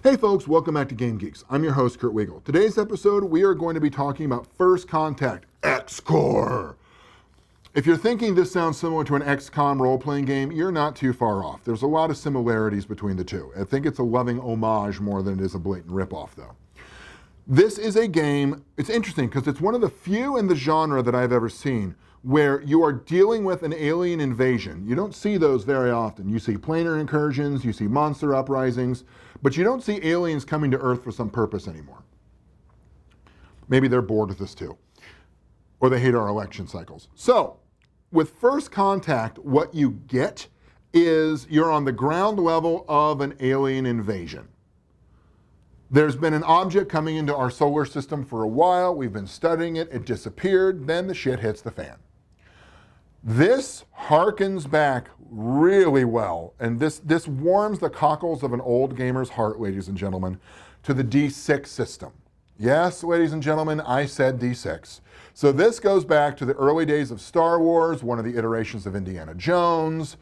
Hey folks, welcome back to Game Geeks. I'm your host, Kurt Wiegel. Today's episode, we are going to be talking about First Contact X-Core. If you're thinking this sounds similar to an XCOM role-playing game, you're not too far off. There's a lot of similarities between the two. I think it's a loving homage more than it is a blatant ripoff, though. This is a game, it's interesting because it's one of the few in the genre that I've ever seen where you are dealing with an alien invasion. You don't see those very often. You see planar incursions, you see monster uprisings, but you don't see aliens coming to Earth for some purpose anymore. Maybe they're bored with this too, or they hate our election cycles. So, with First Contact, what you get is you're on the ground level of an alien invasion. There's been an object coming into our solar system for a while. We've been studying it. It disappeared. Then the shit hits the fan. This harkens back really well, and this warms the cockles of an old gamer's heart, ladies and gentlemen, to the D6 system. Yes, ladies and gentlemen, I said D6. So this goes back to the early days of Star Wars, one of the iterations of Indiana Jones.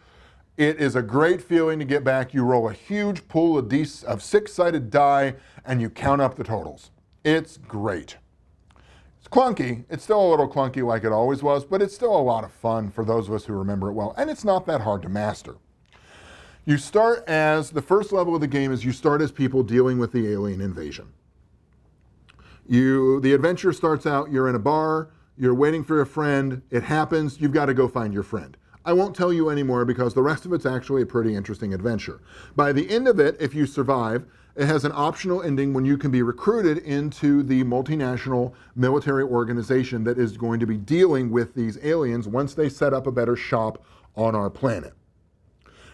It is a great feeling to get back. You roll a huge pool of six-sided die, and you count up the totals. It's great. It's clunky. It's still a little clunky like it always was, but it's still a lot of fun for those of us who remember it well, and it's not that hard to master. You start as, the first level of the game is you start as people dealing with the alien invasion. The adventure starts out, you're in a bar, you're waiting for a friend, it happens, you've got to go find your friend. I won't tell you anymore because the rest of it's actually a pretty interesting adventure. By the end of it, if you survive, it has an optional ending when you can be recruited into the multinational military organization that is going to be dealing with these aliens once they set up a better shop on our planet.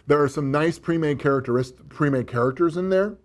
There are some nice pre-made characters in there.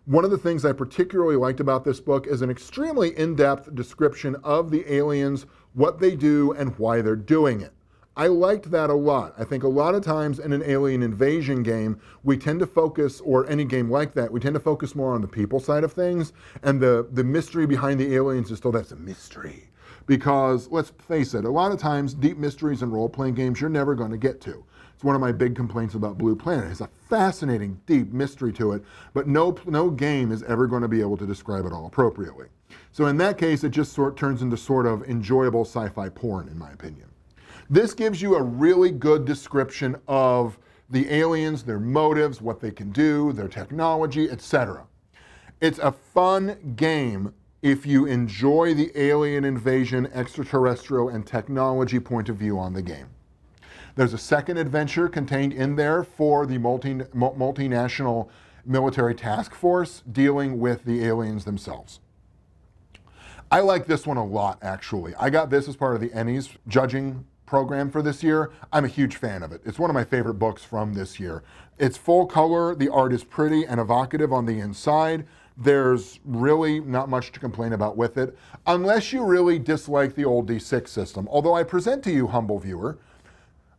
One of the things I particularly liked about this book is an extremely in-depth description of the aliens, what they do, and why they're doing it. I liked that a lot. I think a lot of times in an alien invasion game, we tend to focus, or any game like that, we tend to focus more on the people side of things, and the mystery behind the aliens is still, that's a mystery. Because, let's face it, a lot of times, deep mysteries in role-playing games you're never going to get to. It's one of my big complaints about Blue Planet. It has a fascinating, deep mystery to it, but no game is ever going to be able to describe it all appropriately. So in that case, it just turns into sort of enjoyable sci-fi porn, in my opinion. This gives you a really good description of the aliens, their motives, what they can do, their technology, etc. It's a fun game if you enjoy the alien invasion, extraterrestrial, and technology point of view on the game. There's a second adventure contained in there for the multinational military task force dealing with the aliens themselves. I like this one a lot, actually. I got this as part of the Ennies judging program for this year. I'm a huge fan of it. It's one of my favorite books from this year. It's full color, the art is pretty and evocative on the inside. There's really not much to complain about with it, unless you really dislike the old D6 system. Although I present to you, humble viewer,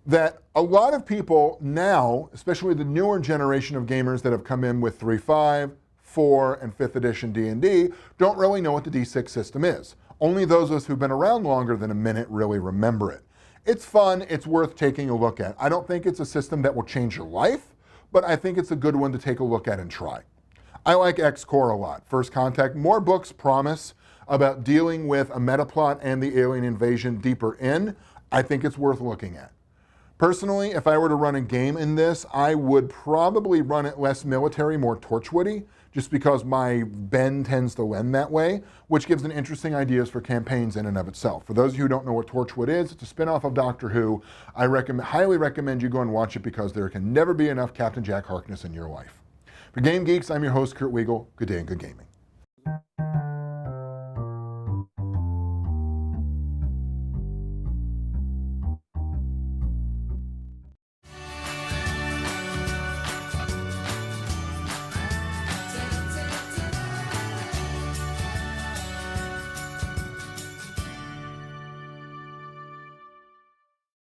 that a lot of people now, especially the newer generation of gamers that have come in with 3.5, 4, and 5th edition D&D, don't really know what the D6 system is. Only those of us who've been around longer than a minute really remember it. It's fun, it's worth taking a look at. I don't think it's a system that will change your life, but I think it's a good one to take a look at and try. I like X-Core a lot. First Contact, more books promise about dealing with a metaplot and the alien invasion deeper in. I think it's worth looking at. Personally, if I were to run a game in this, I would probably run it less military, more Torchwoody, just because my bend tends to lend that way, which gives an interesting ideas for campaigns in and of itself. For those of you who don't know what Torchwood is, it's a spin-off of Doctor Who. I highly recommend you go and watch it because there can never be enough Captain Jack Harkness in your life. For Game Geeks, I'm your host, Kurt Wiegel. Good day and good gaming.